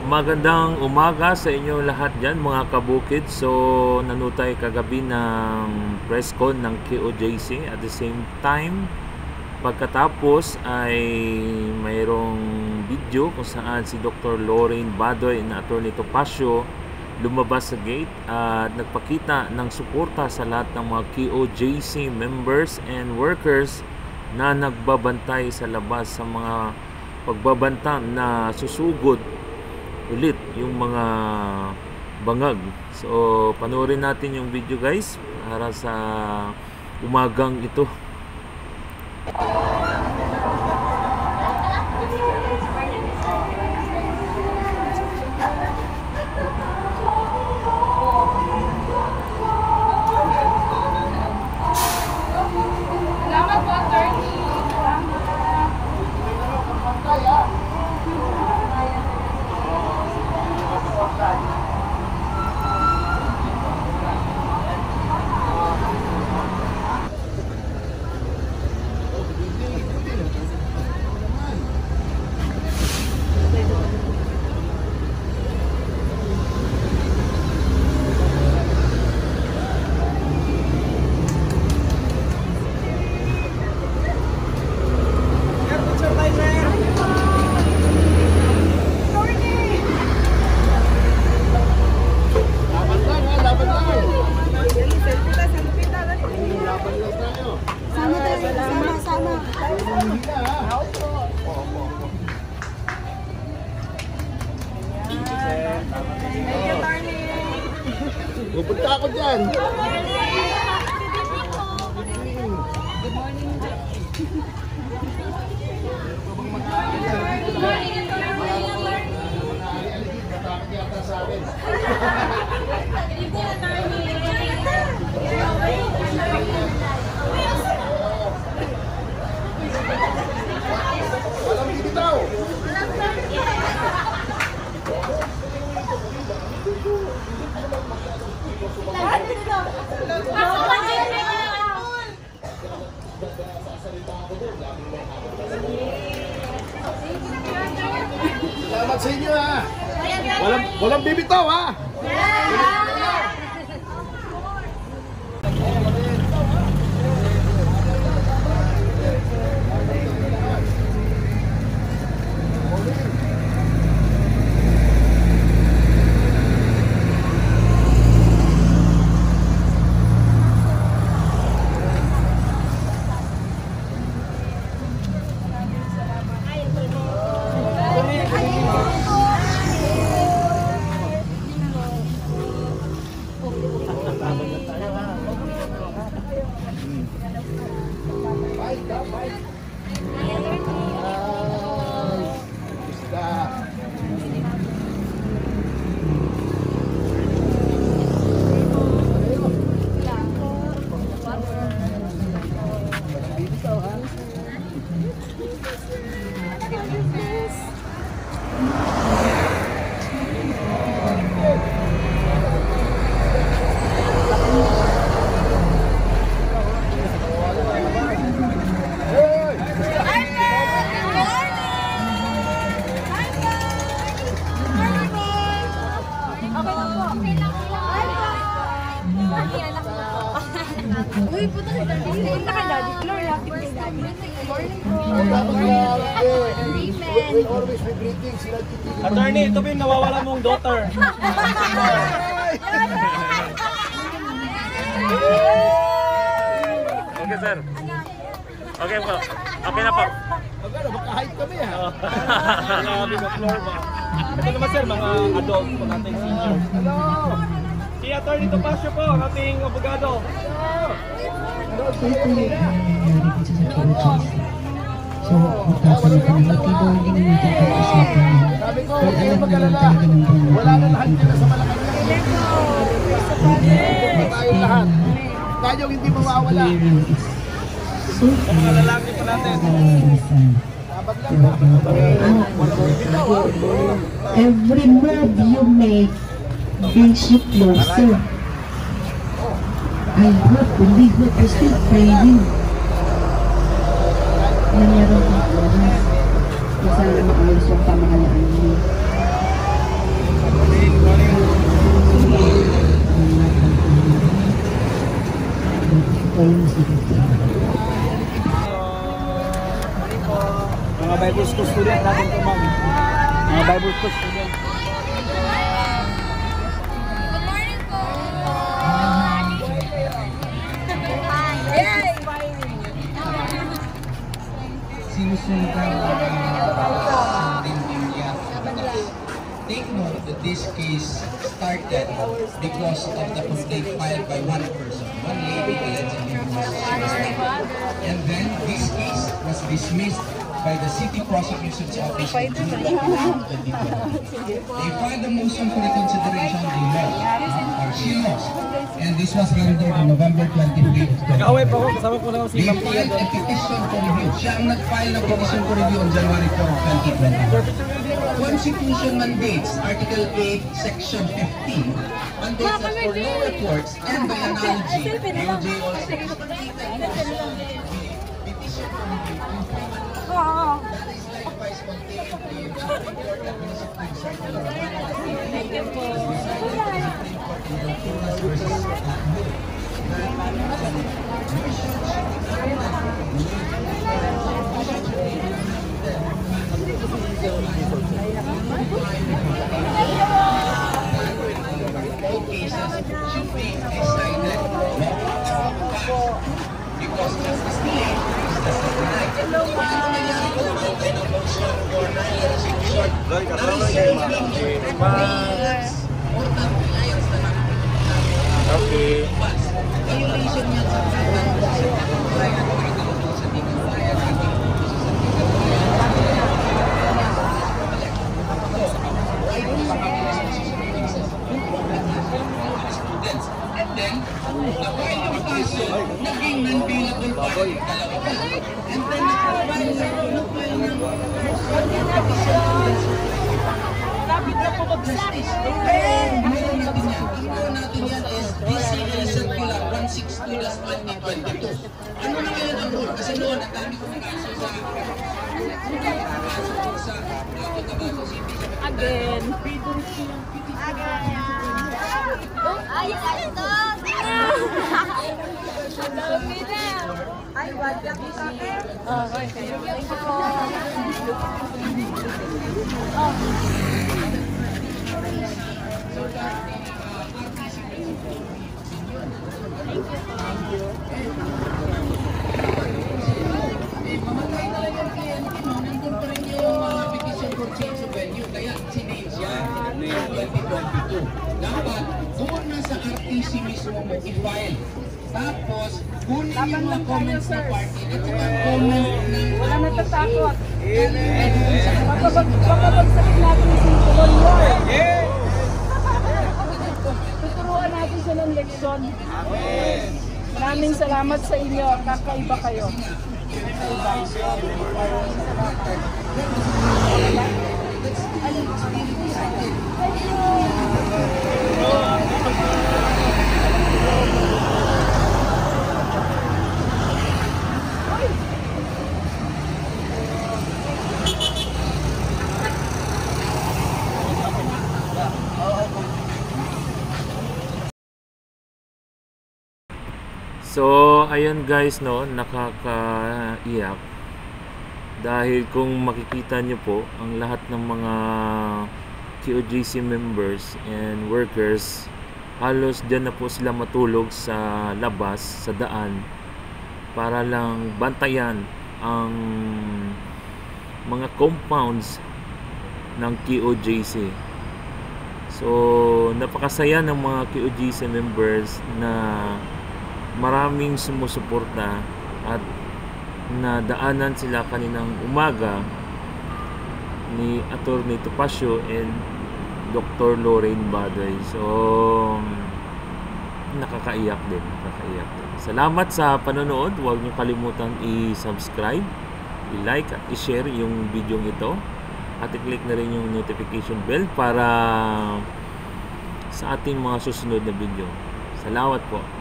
Magandang umaga sa inyo lahat dyan mga kabukid. So nanutay kagabi ng press con ng KOJC. At the same time, pagkatapos ay mayroong video kung saan si Dr. Lorraine Badoy na Atty. Topacio lumabas sa gate at nagpakita ng suporta sa lahat ng mga KOJC members and workers na nagbabantay sa labas sa mga pagbabanta na susugod ulit yung mga bangag. So panoorin natin yung video guys para sa umagang ito. Pupunta ako dyan. Walang bibitaw. Salamat sa inyo ha. Walang bibitaw ha. Uy, puto ka daddy. Naka-daddy floor. Happy birthday. Morning po. We'll always be greeting sila. Attorney, ito ba yung nawawala mong daughter? Okay sir. Okay po. Okay na po. Magkano, baka-hide kami ha. Grabe na floor ba? Ito naman sir, mga adult po natin senior. Hello. Si Atty. Topacio po, ang ating abogado. So, matapos na kami mag-boarding natin pag-usapan Sabi ko, huwag kayong mag-alala. Wala na lahat nila sa Malacanang. Tayong lahat. Tayong hindi mawawala. So, Mga lalaki po natin. every move you make brings you closer. I hope, we hope, we still praying na meron kang oras kung sana maayos yung pamahalaan mo. school student natin ito, ma'am. Mga Bible school student. Good morning po! Yay! Take note that this case started because of the complaint filed by one person, one lady allegedly who was arrested. And then this case was dismissed by the City Prosecution's Office in June 2022. They filed a motion for reconsideration. She lost. And this was rendered on November 23, 2022. Kaaway pa ako, kasama ko na ako si They Ma'am Tia filed doon. a petition for review. Siya ang nag-file ng petition for review on January 4, 2020. Constitution mandates, Article 8, Section 15, mandates that for law reports and by analogy, AOJ also petition for review. Oo. That is likewise contained in the Court Administrative Circular Supreme Court in Honduras versus Atmore. All cases should be decided because justice delayed is justice denied. Ano nangyari kung may na motion for non-restitution? Na-reserve lang or non-reliance na lang. Okay. Violation niya sa compliance sa tingin-bayan at students. And then, na-file yung kaso, naging non-bailable pa rin dalawa pa. And then, na-file ng Lapit na po mag-justice. meron natin yan. Ang meron natin yan is DCA Circular 162-2022. Ano na ngayon ang rule? Kasi noon, ang dami kong kaso sa Again. Ay, ito! Ang dami na! Ay, wag lang sa akin. Okay. Thank you po. mamatay na lang yung kliyente mo, nandun pa rin yung petition for change of venue. Kaya sinave siya noong 2022. Dapat doon na sa RTC mismo mo i-file. Tapos, kunin yung mga comments na party at saka comment ng Wala natatakot. Papabagsakin natin si Tuloy Lord. Tuturuan natin siya ng leksyon. Maraming salamat sa inyo. Kakaiba kayo. So, ayun guys, no, nakakaiyak. Dahil kung makikita nyo po, ang lahat ng mga QOJC members and workers, halos dyan na po sila matulog sa labas, sa daan, para lang bantayan ang mga compounds ng QOJC. So, napakasaya ng mga QOJC members na maraming sumusuporta at nadaanan sila kaninang umaga ni Attorney Topacio and Dr. Lorraine Baday. So, nakakaiyak din. Salamat sa panonood. Huwag niyo kalimutan i-subscribe, i-like at i-share yung video ito. At i-click na rin yung notification bell para sa ating mga susunod na video. Salamat po.